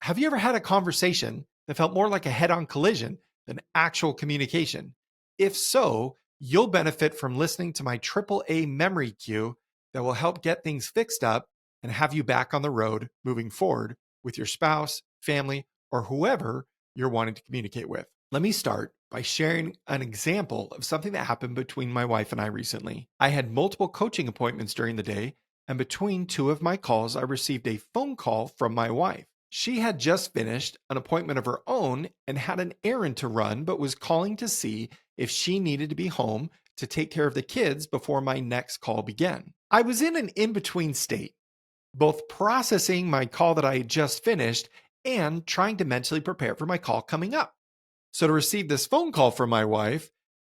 Have you ever had a conversation that felt more like a head on collision than actual communication? If so, you'll benefit from listening to my AAA memory cue that will help get things fixed up and have you back on the road moving forward with your spouse, family, or whoever you're wanting to communicate with. Let me start by sharing an example of something that happened between my wife and I recently. I had multiple coaching appointments during the day, and between two of my calls, I received a phone call from my wife. She had just finished an appointment of her own and had an errand to run, but was calling to see if she needed to be home to take care of the kids before my next call began. I was in an in-between state, both processing my call that I had just finished and trying to mentally prepare for my call coming up. So to receive this phone call from my wife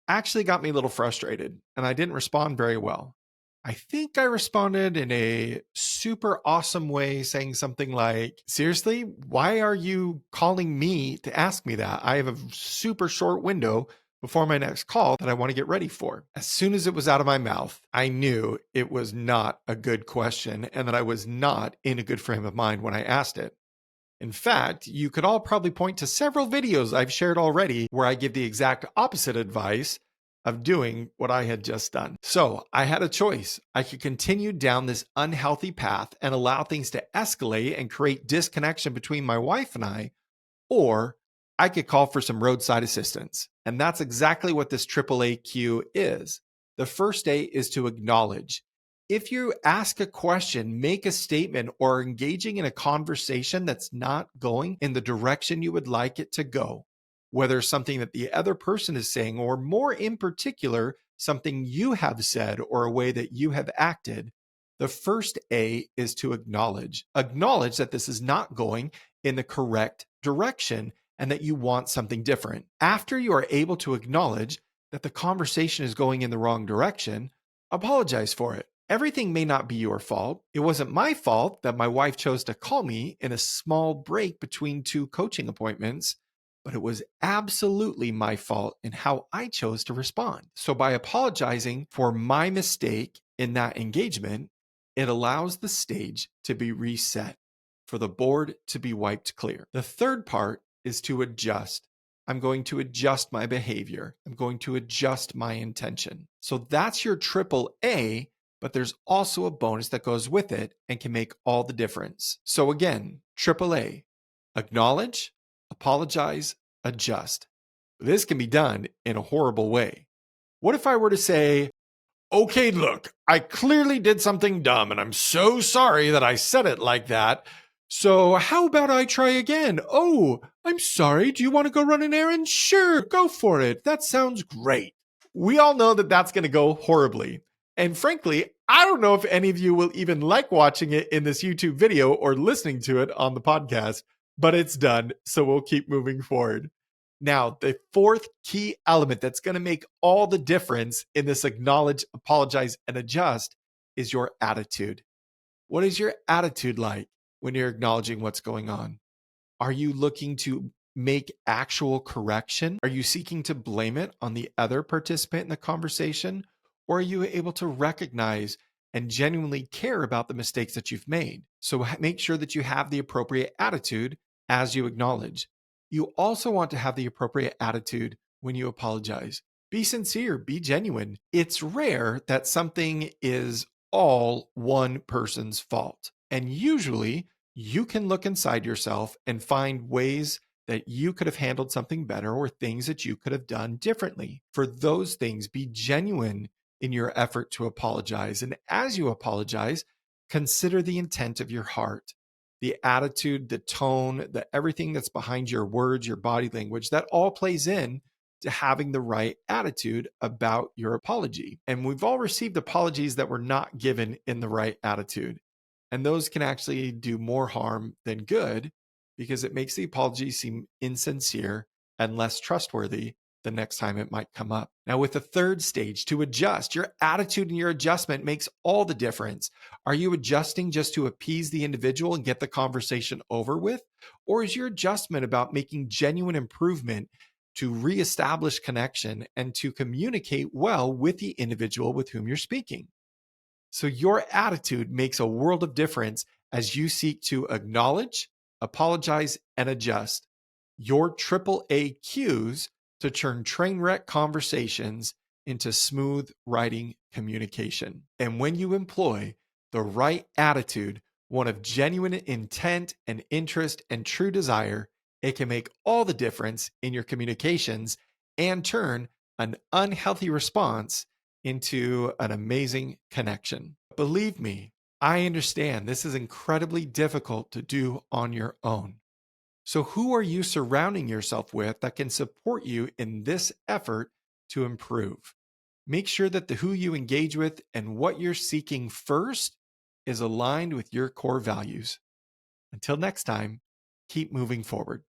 actually got me a little frustrated, and I didn't respond very well. I think I responded in a super awesome way, saying something like, seriously, why are you calling me to ask me that? I have a super short window before my next call that I want to get ready for. As soon as it was out of my mouth, I knew it was not a good question and that I was not in a good frame of mind when I asked it. In fact, you could all probably point to several videos I've shared already where I give the exact opposite advice of doing what I had just done. So I had a choice. I could continue down this unhealthy path and allow things to escalate and create disconnection between my wife and I, or I could call for some roadside assistance. And that's exactly what this AAA cue is. The first A is to acknowledge. If you ask a question, make a statement, or are engaging in a conversation that's not going in the direction you would like it to go, whether something that the other person is saying, or more in particular, something you have said or a way that you have acted, the first A is to acknowledge. Acknowledge that this is not going in the correct direction and that you want something different. After you are able to acknowledge that the conversation is going in the wrong direction, apologize for it. Everything may not be your fault. It wasn't my fault that my wife chose to call me in a small break between two coaching appointments, but it was absolutely my fault in how I chose to respond. So by apologizing for my mistake in that engagement, it allows the stage to be reset, for the board to be wiped clear. The third part is to adjust. I'm going to adjust my behavior. I'm going to adjust my intention. So that's your AAA, but there's also a bonus that goes with it and can make all the difference. So again, AAA, acknowledge, apologize, adjust. This can be done in a horrible way. What if I were to say, okay, look, I clearly did something dumb and I'm so sorry that I said it like that. So how about I try again? Oh, I'm sorry. Do you want to go run an errand? Sure, go for it. That sounds great. We all know that that's going to go horribly. And frankly, I don't know if any of you will even like watching it in this YouTube video or listening to it on the podcast, but it's done. So we'll keep moving forward. Now, the fourth key element that's going to make all the difference in this acknowledge, apologize, and adjust is your attitude. What is your attitude like when you're acknowledging what's going on? Are you looking to make actual correction? Are you seeking to blame it on the other participant in the conversation? Or are you able to recognize and genuinely care about the mistakes that you've made? So make sure that you have the appropriate attitude as you acknowledge. You also want to have the appropriate attitude when you apologize. Be sincere, be genuine. It's rare that something is all one person's fault. And usually you can look inside yourself and find ways that you could have handled something better or things that you could have done differently. For those things, be genuine in your effort to apologize. And as you apologize, consider the intent of your heart, the attitude, the tone, everything that's behind your words, your body language, that all plays in to having the right attitude about your apology. And we've all received apologies that were not given in the right attitude. And those can actually do more harm than good because it makes the apology seem insincere and less trustworthy the next time it might come up. Now, with the third stage, to adjust, your attitude and your adjustment makes all the difference. Are you adjusting just to appease the individual and get the conversation over with? Or is your adjustment about making genuine improvement to reestablish connection and to communicate well with the individual with whom you're speaking? So your attitude makes a world of difference as you seek to acknowledge, apologize, and adjust. Your AAA cues to turn train wreck conversations into smooth writing communication. And when you employ the right attitude, one of genuine intent and interest and true desire, it can make all the difference in your communications and turn an unhealthy response into an amazing connection. Believe me, I understand this is incredibly difficult to do on your own. So, who are you surrounding yourself with that can support you in this effort to improve? Make sure that the who you engage with and what you're seeking first is aligned with your core values. Until next time, keep moving forward.